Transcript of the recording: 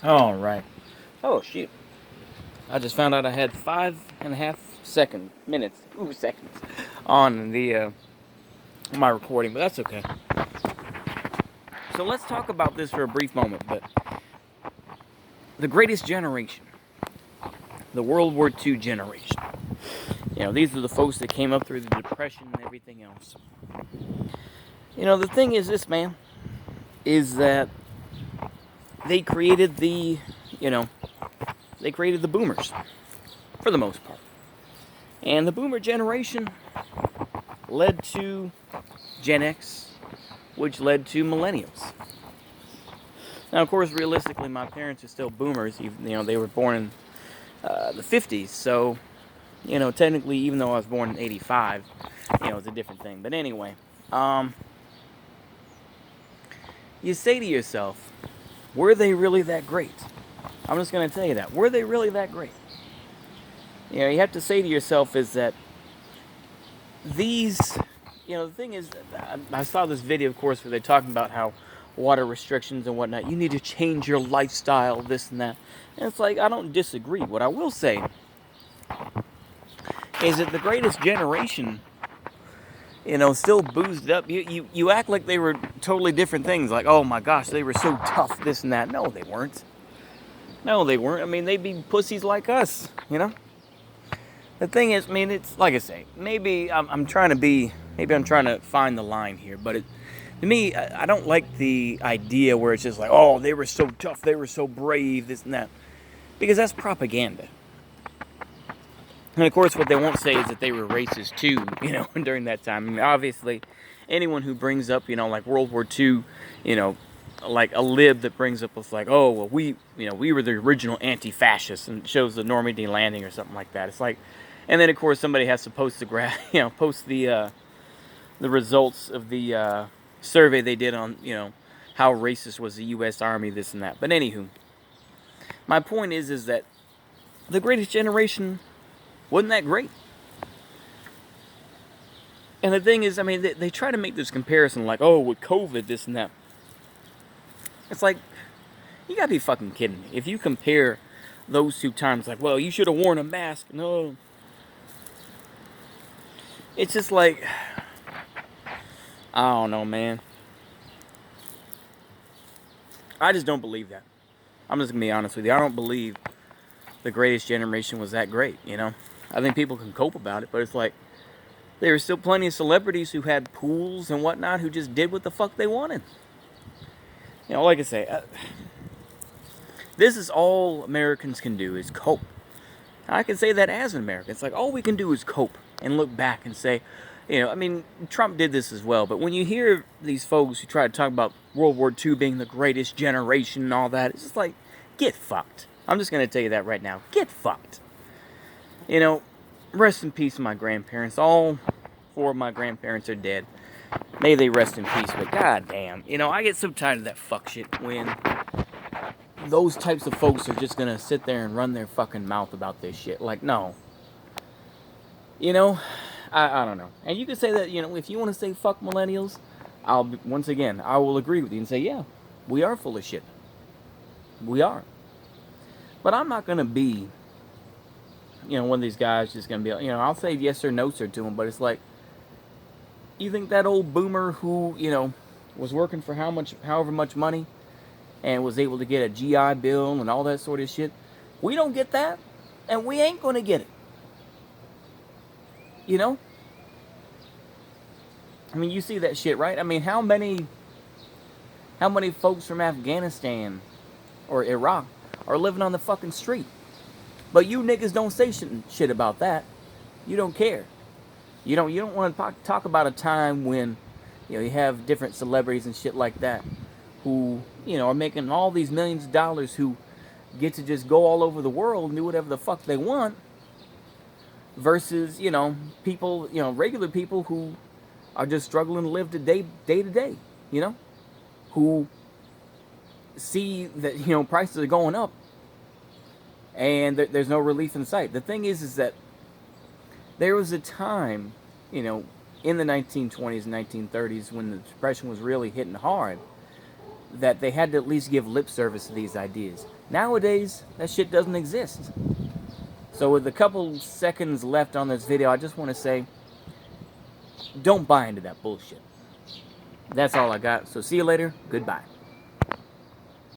All right. Oh shit! I just found out I had 5.5 seconds on the my recording, but that's okay. So let's talk about this for a brief moment. But the greatest generation, the World War II generation. These are the folks that came up through the Depression and everything else. The thing is, this man is that they created the, you know, they created the boomers for the most part, and the boomer generation led to Gen X, which led to millennials. Now, of course, realistically, my parents are still boomers. They were born in the 50s, so technically, even though I was born in '85, it's a different thing. But anyway, um, you say to yourself, were they really that great? I'm just going to tell you that. Were they really that great? You have to say to yourself is that these, the thing is, I saw this video, of course, where they're talking about how water restrictions and whatnot, you need to change your lifestyle, this and that. And it's like, I don't disagree. What I will say is that the greatest generation, still boozed up. You act like they were totally different things. Like, oh my gosh, they were so tough, this and that. No, they weren't. No, they weren't. I mean, they'd be pussies like us. The thing is, I mean, it's like I say, maybe I'm trying to find the line here, but to me, I don't like the idea where it's just like, oh, they were so tough, they were so brave, this and that, because that's propaganda. And of course, what they won't say is that they were racist too, during that time. I mean, obviously, anyone who brings up, like World War II, you know, like a lib that brings up with like, oh, well, we were the original anti-fascists, and shows the Normandy landing or something like that. It's like, and then of course somebody has to post post the results of the survey they did on, how racist was the U.S. Army, this and that. But anywho, my point is that the greatest generation wasn't that great. And the thing is, I mean, they try to make this comparison like, oh, with COVID, this and that. It's like, you gotta be fucking kidding me. If you compare those two times, like, well, you should have worn a mask. No. It's just like, I don't know, man. I just don't believe that. I'm just gonna be honest with you. I don't believe the greatest generation was that great. I think people can cope about it, but it's like, there were still plenty of celebrities who had pools and whatnot who just did what the fuck they wanted. Like I say, this is all Americans can do is cope. I can say that as an American. It's like all we can do is cope and look back and say, I mean, Trump did this as well. But when you hear these folks who try to talk about World War II being the greatest generation and all that, it's just like, get fucked. I'm just going to tell you that right now. Get fucked. Rest in peace, my grandparents. All four of my grandparents are dead. May they rest in peace. But goddamn, I get so tired of that fuck shit when those types of folks are just gonna sit there and run their fucking mouth about this shit. Like, no. You know, I don't know. And you can say that, if you want to say fuck millennials, once again, I will agree with you and say, yeah, we are full of shit. We are. But I'm not gonna be, one of these guys just gonna be, I'll say yes or no sir to them, but it's like, you think that old boomer who, was working for however much money and was able to get a GI Bill and all that sort of shit, we don't get that, and we ain't gonna get it. I mean, you see that shit, right? I mean, how many folks from Afghanistan or Iraq are living on the fucking street? But you niggas don't say shit about that. You don't care. You don't want to talk about a time when, you have different celebrities and shit like that who, are making all these millions of dollars, who get to just go all over the world and do whatever the fuck they want, versus, people, regular people who are just struggling to live day to day, who see that, prices are going up and there's no relief in sight. The thing is that there was a time, in the 1920s and 1930s when the Depression was really hitting hard, that they had to at least give lip service to these ideas. Nowadays, that shit doesn't exist. So with a couple seconds left on this video, I just want to say, don't buy into that bullshit. That's all I got. So see you later. Goodbye.